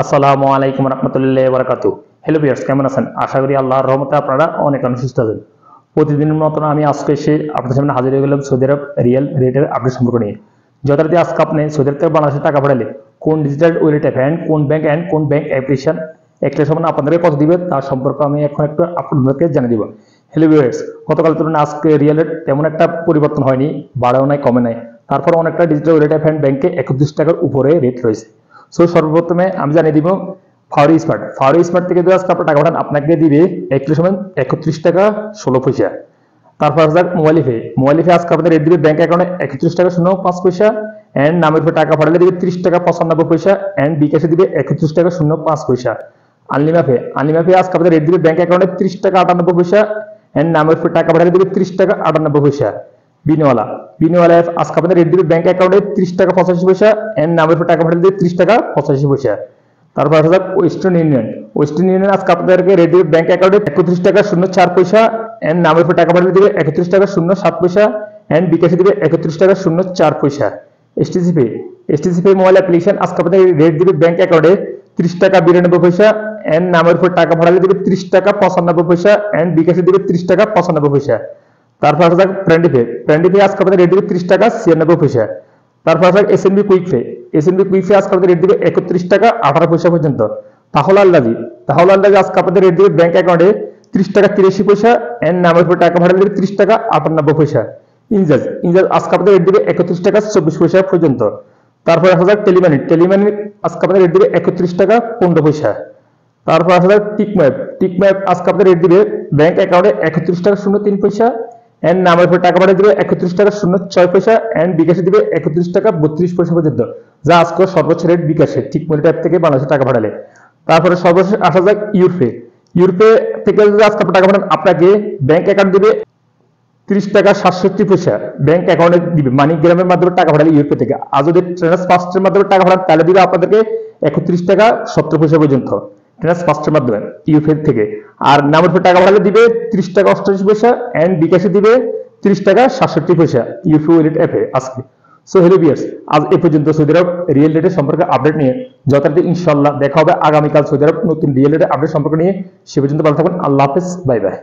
আসসালামু আলাইকুম রহমতুল্লাহ বারাকাতু। হ্যালো ভিউয়ার্স, কেমন আছেন? আশা করি আল্লাহর রহমতে আপনারা অনেক সুস্থ আছেন। প্রতিদিনের মতন আমি আজকে এসে আপনাদের সামনে হাজির হয়ে গেলাম সৌদি আরব রিয়েল রেটের আপডেট সম্পর্ক নিয়ে। যথারীতি আজকে আপনি সৌদি আরব থেকে বাংলাদেশে টাকা পাঠালে কোন ডিজিটাল ওয়ালেট অ্যাপ অ্যান্ড কোন ব্যাংক অ্যাপ্লিকেশন একটা সময় আপনাদেরকে কত দিবে তার সম্পর্কে আমি এখন একটু আপনাদেরকে জানিয়ে দিব। হ্যালো ভিউয়ার্স, গতকাল তুলনায় আজকে রিয়েল রেট তেমন একটা পরিবর্তন হয়নি, বাড়াও নাই কমে নাই। তারপর অনেকটা ডিজিটাল ওয়ালেট অ্যাপ অ্যান্ড ব্যাংকে 31 টাকার উপরে রেট রয়েছে। সো সর্বপ্রথমে আমি জানিয়ে দিব ফাওরি স্মার্ট থেকে যদি আজকে আপনার টাকা পাঠান আপনাকে দিবে 31 টাকা 16 পয়সা। তারপর মোবাইল ফে আজকে আপনাদের রেট দিবে ব্যাংক অ্যাকাউন্টে 31 টাকা 05 পয়সা এন্ড নামের উপর টাকা পাঠালে দিবে 30 টাকা 95 পয়সা এন্ড বিকাশে দিবে 31 টাকা 05 পয়সা। আনলিমাফে আজকে আপনাদের রেট দিবে ব্যাংক অ্যাকাউন্টে 30 টাকা 98 পয়সা এন্ড নামের উপর টাকা পাঠালে দিবে 30 টাকা 98 পয়সা। বিনিওয়ালা আজকে আপনাদের রেট দিবে ব্যাংক অ্যাকাউন্টে 30 টাকা 85 পয়সা এন্ড নামের উপর টাকা পাঠালে দিবে 30 টাকা 85 পয়সা। তারপর আসা যাক ওয়েস্টার্ন ইউনিয়ন আজকে আপনাদেরকে রেট দিবে ব্যাংক অ্যাকাউন্টে 31 টাকা 04 পয়সা এন্ড নামের উপর টাকা পাঠালে দিবে 31 টাকা 07 পয়সা এন্ড বিকাশে দিবে 31 টাকা 04 পয়সা। এসটিসি পে মোবাইল অ্যাপ্লিকেশন আজকে আপনাদের রেট দিবে ব্যাংক অ্যাকাউন্টে 30 টাকা 92 পয়সা এন্ড নামের উপর টাকা পাঠালে দিবে 30 টাকা 95 পয়সা এন্ড বিকাশে দিবে 30 টাকা 95 পয়সা। তারপর আসা যাক ফ্রেন্ডি পে আজকে আপনাদের রেট দিবে 30 টাকা 96 পয়সা। তারপর আসা যাক এসএনবি কুইক পে আজকে আপনাদের রেট দিবে 31 টাকা 18 পয়সা পর্যন্ত। তাহলে আল্লাদি আজকে আপনাদের রেট দিবে ব্যাংক অ্যাকাউন্টে 30 টাকা 83 পয়সা এন্ড নামের উপর টাকা পাঠালে দিবে 30 টাকা 98 পয়সা। ইনজাজ আজকে আপনাদের রেট দিবে 31 টাকা 24 পয়সা পর্যন্ত। তারপর আসা যাক টেলিমানি আজকে আপনাদের রেট দিবে 31 টাকা 15 পয়সা। তারপর আসা যাক টিকম্যাপ আজকে আপনাদের রেট দিবে ব্যাংক অ্যাকাউন্টে 31 টাকা 03 পয়সা এন্ড নামের উপর টাকা পাঠিয়ে দিবে 31 টাকা 06 পয়সা এন্ড বিকাশে দিবে 31 টাকা 32 পয়সা পর্যন্ত, যা আজকে সর্বোচ্চ রেট বিকাশে টিকমনি ট্যাপ থেকে বাংলাদেশে টাকা পাঠালে। তারপরে সর্বশেষ আসা যাক ইউরপে থেকে যদি আজকে টাকা পাঠান আপনাকে ব্যাংক অ্যাকাউন্ট দিবে 30 টাকা 67 পয়সা ব্যাংক অ্যাকাউন্টে দিবে মানিগ্রামের মাধ্যমে টাকা পাঠালে ইউরপে থেকে। আর যদি ট্রান্সফারের মাধ্যমে টাকা পাঠান তাহলে দিবে আপনাদেরকে 31 টাকা 70 পয়সা পর্যন্ত ট্রান্সফারের মাধ্যমে ইউরপে থেকে। আর নামের উপর টাকা পাঠালে দিবে 30 টাকা 88 পয়সা এন্ড বিকাশে দিবে 30 টাকা 67 পয়সা ইউপি ওয়ালেট অ্যাপে আজকে। সো হ্যালো ভিউয়ার্স, আজ এই পর্যন্ত সৌদি আরব রিয়েল রেটের সম্পর্কে আপডেট নিয়ে। যথারীতি ইনশাআল্লাহ দেখা হবে আগামীকাল সৌদি আরব নতুন রিয়েল রেটের আপডেট সম্পর্কে নিয়ে। সে পর্যন্ত ভালো থাকুন। আল্লাহ হাফেজ, বাই বাই।